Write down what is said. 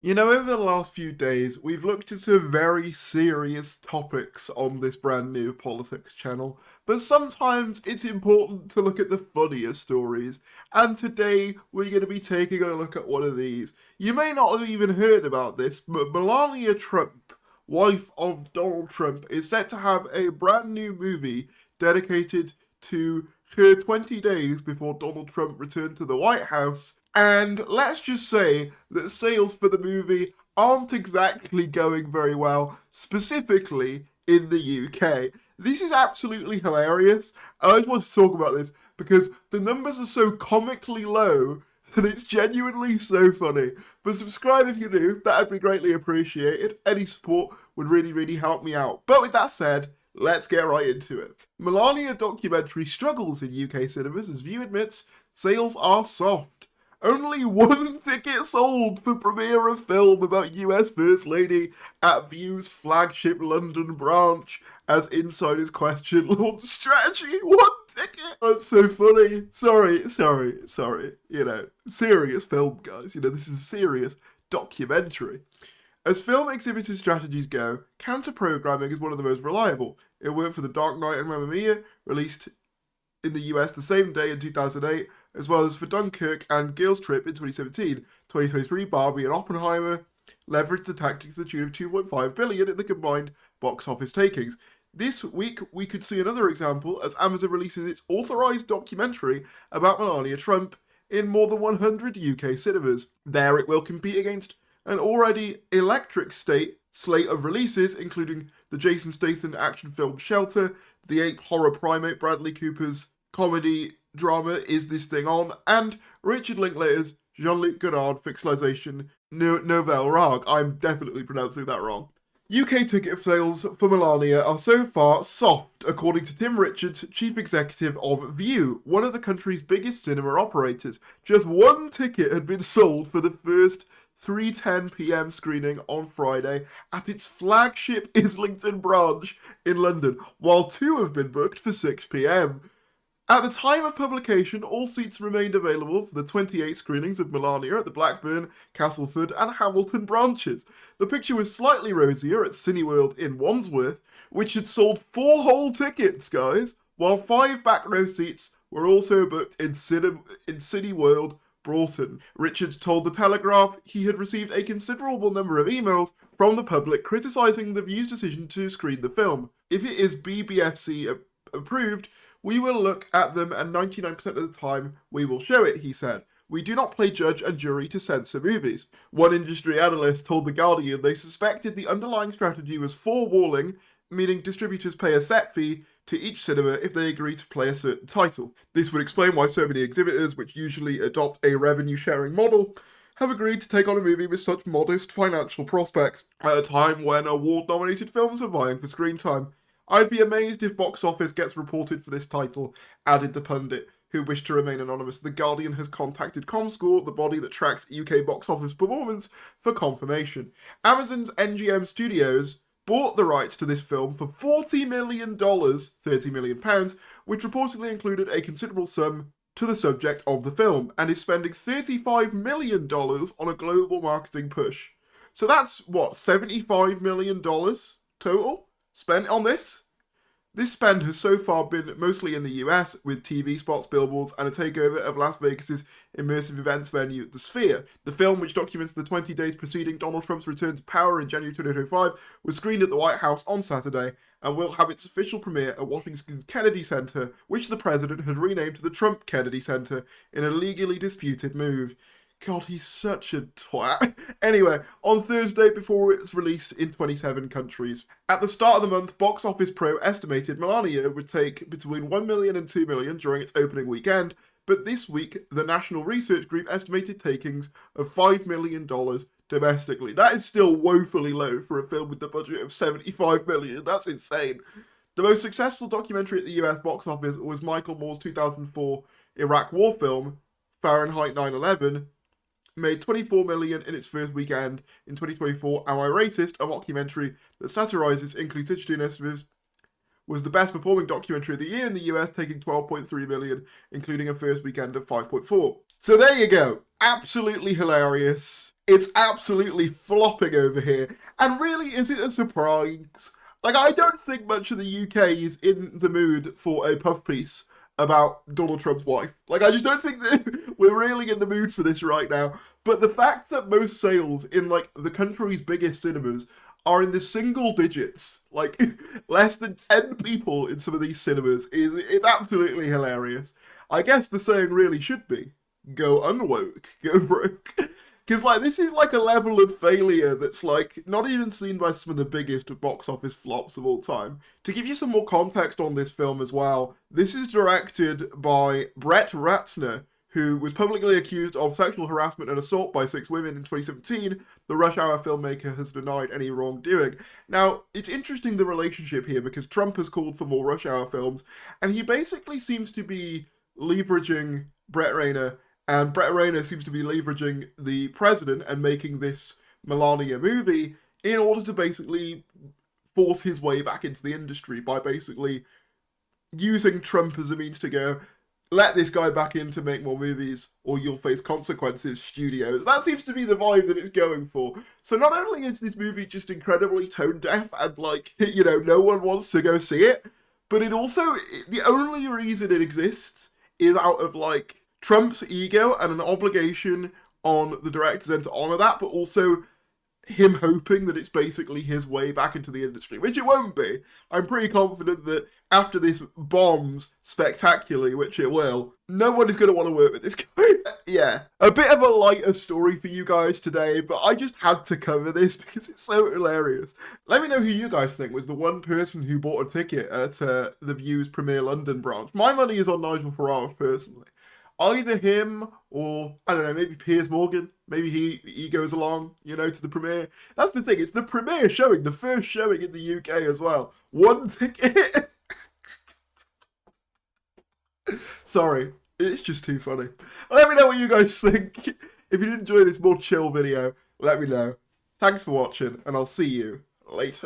You know, over the last few days, we've looked into very serious topics on this brand new politics channel, but sometimes it's important to look at the funnier stories, and today we're going to be taking a look at one of these. You may not have even heard about this, but Melania Trump, wife of Donald Trump, is set to have a brand new movie dedicated to her 20 days before Donald Trump returned to the White House. And let's just say that sales for the movie aren't exactly going very well, specifically in the UK. This is absolutely hilarious. I just want to talk about this because the numbers are so comically low that it's genuinely so funny. But subscribe if you're new, that'd be greatly appreciated. Any support would really, really help me out. But with that said, let's get right into it. Melania documentary struggles in UK cinemas as View admits sales are soft. Only one ticket sold for premiere of film about US First Lady at View's flagship London branch as insiders question launch strategy. One ticket! That's so funny. Sorry. You know, serious film, guys. You know, this is a serious documentary. As film exhibitor strategies go, counter-programming is one of the most reliable. It worked for The Dark Knight and Mamma Mia, released in the US the same day in 2008, as well as for Dunkirk and Girls Trip in 2017. 2023, Barbie and Oppenheimer leveraged the tactics to the tune of $2.5 billion in the combined box office takings. This week, we could see another example as Amazon releases its authorized documentary about Melania Trump in more than 100 UK cinemas. There it will compete against an already electric slate of releases, including the Jason Statham action film Shelter, the ape horror primate Bradley Cooper's comedy drama Is This Thing On, and Richard Linklater's Jean-Luc Godard fixalization Nouvelle Vague. I'm definitely pronouncing that wrong. UK ticket sales for Melania are so far soft, according to Tim Richards, chief executive of View, one of the country's biggest cinema operators. Just one ticket had been sold for the first 3:10 p.m. screening on Friday at its flagship Islington branch in London, while two have been booked for 6 p.m. At the time of publication, all seats remained available for the 28 screenings of Melania at the Blackburn, Castleford and Hamilton branches. The picture was slightly rosier at Cineworld in Wandsworth, which had sold 4 whole tickets, guys, while 5 back row seats were also booked in Cineworld Broughton. Richards told The Telegraph he had received a considerable number of emails from the public criticising the View's decision to screen the film. If it is BBFC approved, we will look at them and 99% of the time we will show it, he said. We do not play judge and jury to censor movies. One industry analyst told The Guardian they suspected the underlying strategy was forewalling, meaning distributors pay a set fee to each cinema if they agree to play a certain title. This would explain why so many exhibitors, which usually adopt a revenue-sharing model, have agreed to take on a movie with such modest financial prospects at a time when award-nominated films are vying for screen time. I'd be amazed if box office gets reported for this title, added the pundit, who wished to remain anonymous. The Guardian has contacted Comscore, the body that tracks UK box office performance, for confirmation. Amazon's NGM Studios bought the rights to this film for $40 million, £30 million, which reportedly included a considerable sum to the subject of the film, and is spending $35 million on a global marketing push. So that's, what, $75 million total spent on this? This spend has so far been mostly in the US, with TV spots, billboards, and a takeover of Las Vegas's immersive events venue, The Sphere. The film, which documents the 20 days preceding Donald Trump's return to power in January 2025, was screened at the White House on Saturday and will have its official premiere at Washington's Kennedy Center, which the president had renamed to the Trump Kennedy Center in a legally disputed move. God, he's such a twat. Anyway, on Thursday before it's released in 27 countries. At the start of the month, Box Office Pro estimated Melania would take between 1 million and 2 million during its opening weekend, but this week, the National Research Group estimated takings of $5 million domestically. That is still woefully low for a film with the budget of $75 million. That's insane. The most successful documentary at the US box office was Michael Moore's 2004 Iraq War film, Fahrenheit 9/11, made $24 million in its first weekend in 2024. Am I Racist?, a mockumentary that satirizes inclusivity initiatives, was the best performing documentary of the year in the US, taking $12.3 million, including a first weekend of $5.4. So there you go. Absolutely hilarious. It's absolutely flopping over here. And really, is it a surprise? Like, I don't think much of the UK is in the mood for a puff piece about Donald Trump's wife. Like, I just don't think that we're really in the mood for this right now. But the fact that most sales in, like, the country's biggest cinemas are in the single digits, like, less than 10 people in some of these cinemas, it's absolutely hilarious. I guess the saying really should be, go unwoke, go broke. Because, like, this is, like, a level of failure that's, like, not even seen by some of the biggest box office flops of all time. To give you some more context on this film as well, this is directed by Brett Ratner, who was publicly accused of sexual harassment and assault by 6 women in 2017. The Rush Hour filmmaker has denied any wrongdoing. Now, it's interesting the relationship here, because Trump has called for more Rush Hour films, and he basically seems to be leveraging Brett Ratner, and Brett Ratner seems to be leveraging the president and making this Melania movie in order to basically force his way back into the industry by basically using Trump as a means to go, let this guy back in to make more movies or you'll face consequences, studios. That seems to be the vibe that it's going for. So not only is this movie just incredibly tone deaf and, like, you know, no one wants to go see it, but it also, the only reason it exists is out of, like, Trump's ego and an obligation on the director's end to honour that, but also him hoping that it's basically his way back into the industry, which it won't be. I'm pretty confident that after this bombs spectacularly, which it will, no one is going to want to work with this guy. Yeah, a bit of a lighter story for you guys today, but I just had to cover this because it's so hilarious. Let me know who you guys think was the one person who bought a ticket at The View's Premier London branch. My money is on Nigel Farage, personally. Either him or, I don't know, maybe Piers Morgan. Maybe he goes along, you know, to the premiere. That's the thing, it's the premiere showing, the first showing in the UK as well. One ticket. Sorry, it's just too funny. Let me know what you guys think. If you did enjoy this more chill video, let me know. Thanks for watching, and I'll see you later.